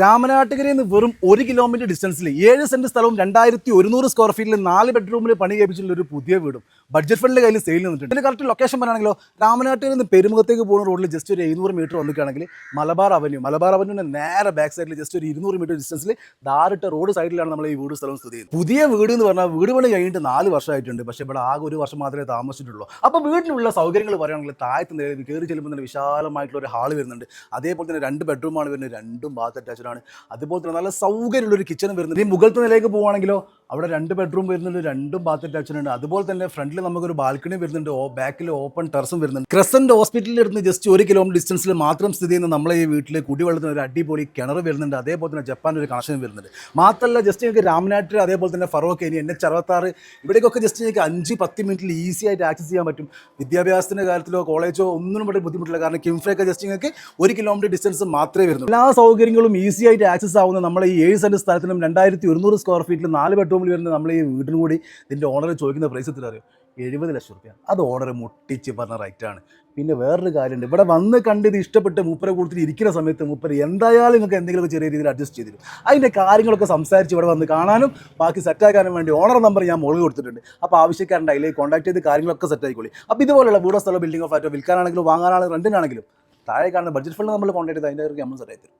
രാമനാട്ടുകരയിൽ നിന്ന് വെറും 1 kilometre ഡിസ്റ്റൻസിൽ 7 saint സ്ഥലവും 2100 സ്ക്വയർ ഫീറ്റിൽ 4 ബെഡ്റൂമിൽ പണി കഴിപ്പിച്ചിട്ടുള്ള ഒരു പുതിയ വീടും ബഡ്ജറ്റ് ഫണ്ടിൽ കയ്യിൽ സെയിൽ നിന്നിട്ടുണ്ട്. ഇതിന് കറക്റ്റ് ലൊക്കേഷൻ പറയുകയാണെങ്കിലോ രാമനാട്ടുകരയിൽ നിന്ന് പെരുമുഖത്തേക്ക് പോകുന്ന റോഡിൽ ജസ്റ്റ് ഒരു 700 മീറ്റർ വന്നിക്കുകയാണെങ്കിൽ മലബാർ അവന്യൂവിൻ്റെ നേരെ ബാക്ക് സൈഡിൽ ജസ്റ്റ് ഒരു 200 മീറ്റർ ഡിസ്റ്റൻസിൽ ധാരിട്ട റോഡ് സൈഡിലാണ് നമ്മൾ ഈ വീട് സ്ഥലം സ്ഥിതി ചെയ്യുന്നത്. പുതിയ വീട് എന്ന് പറഞ്ഞാൽ വീട് പണി കഴിഞ്ഞിട്ട് 4 വർഷമായിട്ടുണ്ട്. പക്ഷേ ഇവിടെ ആകെ 1 വർഷം മാത്രമേ താമസിച്ചിട്ടുള്ളൂ. അപ്പോൾ വീട്ടിലുള്ള സൗകര്യങ്ങൾ പറയുകയാണെങ്കിൽ താഴത്ത് നിലയിൽ കയറി ചെല്ലുമ്പോൾ തന്നെ വിശാലമായിട്ടുള്ള ഒരു ഹാൾ വരുന്നുണ്ട്. അതേപോലെ തന്നെ 2 ബെഡ്റൂമാണ് വരുന്നത്, 2 ബാത്ത് അറ്റാച്ച്ഡ് ആണ്. അതുപോലെ തന്നെ നല്ല സൗകര്യമുള്ളൊരു കിച്ചൺ വരുന്നുണ്ട്. ഈ മുകളിലത്തെ നിലയിലേക്ക് പോകുകയാണെങ്കിലോ അവിടെ 2 ബെഡ്റൂം വരുന്നുണ്ട്, 2 ബാത്ത് അറ്റാച്ച്ഡ് ഉണ്ട്. അതുപോലെ തന്നെ ഫ്രണ്ടിൽ നമുക്കൊരു ബാൽക്കണി വരുന്നുണ്ട്, ബാക്കിൽ ഓപ്പൺ ടെറസും വരുന്നുണ്ട്. ക്രസന്റ് ഹോസ്പിറ്റലിൽ ഇരുന്ന് ജസ്റ്റ് 1 കിലോമീറ്റർ ഡിസ്റ്റൻസിൽ മാത്രം സ്ഥിതി ചെയ്യുന്ന നമ്മളെ ഈ വീട്ടിൽ കുടിവെള്ളത്തിന് ഒരു അടിപൊളി കിണർ വരുന്നുണ്ട്. അതേപോലെ തന്നെ ജപ്പാൻ്റെ ഒരു കണക്ഷൻ വരുന്നുണ്ട്. മാത്രമല്ല ജസ്റ്റ് നിങ്ങൾക്ക് രാമനാട്ടുകര അതേപോലെ തന്നെ ഫറോക്ക് ഇനി NH66 ഇവിടേക്കൊക്കെ ജസ്റ്റ് നിങ്ങൾക്ക് 5-10 മിനിറ്റിൽ ഈസി ആയിട്ട് ആക്സസ് ചെയ്യാൻ പറ്റും. വിദ്യാഭ്യാസത്തിൻ്റെ കാര്യത്തിലോ കോളേജോ ഒന്നും ഇവിടെ ബുദ്ധിമുട്ടില്ല. കാരണം കിംഫ്രയൊക്കെ ജസ്റ്റ് നിങ്ങൾക്ക് 1 കിലോമീറ്റർ ഡിസ്റ്റൻസ് മാത്രമേ വരുന്നുള്ളൂ. എല്ലാ സൗകര്യങ്ങളും ഈസി ആയിട്ട് ആക്സസ് ആവുന്ന നമ്മളെ ഈ 7 സെന്റ് സ്ഥലത്തിനും 2100 സ്ക്വയർ ഫീറ്റിൽ 4 ബെഡ്റൂമിൽ വരുന്ന നമ്മൾ ഈ വീടിന് കൂടി ഇതിൻ്റെ ഓണർ ചോദിക്കുന്ന പ്രൈസ് എത്ര അറിയോ? 70 ലക്ഷം രൂപ. അത് ഓണർ മുട്ടിച്ച് പറഞ്ഞ റൈറ്റാണ്. പിന്നെ വേറൊരു കാര്യമുണ്ട്, ഇവിടെ വന്ന് കണ്ട് ഇത് ഇഷ്ടപ്പെട്ട് മൂപ്പരെ കൂടുതൽ ഇരിക്കുന്ന സമയത്ത് മൂപ്പര് എന്തായാലും നിങ്ങൾക്ക് എന്തെങ്കിലുമൊക്കെ ചെറിയ രീതിയിൽ അഡ്ജസ്റ്റ് ചെയ്തിരും. അതിൻ്റെ കാര്യങ്ങളൊക്കെ സംസാരിച്ച് ഇവിടെ വന്ന് കാണാനും ബാക്കി സെറ്റാക്കാനും വേണ്ടി ഓണർ നമ്പർ ഞാൻ മുകളിൽ കൊടുത്തിട്ടുണ്ട്. അപ്പോൾ ആവശ്യക്കാരുണ്ട് അതിലേക്ക് കോൺടാക്ട് ചെയ്ത് കാര്യങ്ങളൊക്കെ സെറ്റ് ആയിക്കോളി. അപ്പോൾ ഇതുപോലുള്ള വീടോ സ്ഥലം ബിൽഡിങ്ങോ ഫ്ലാറ്റോ വിൽക്കാനാണെങ്കിലും വാങ്ങാനാണെങ്കിലും റെൻറ്റിനാണെങ്കിലും താഴെ കാണുന്ന ബഡ്ജറ്റ് ഫണ്ട് നമ്മൾ കോൺടാക്ട് ചെയ്ത് അതിൻ്റെ നമ്മൾ സെറ്റ് ആയി തരും.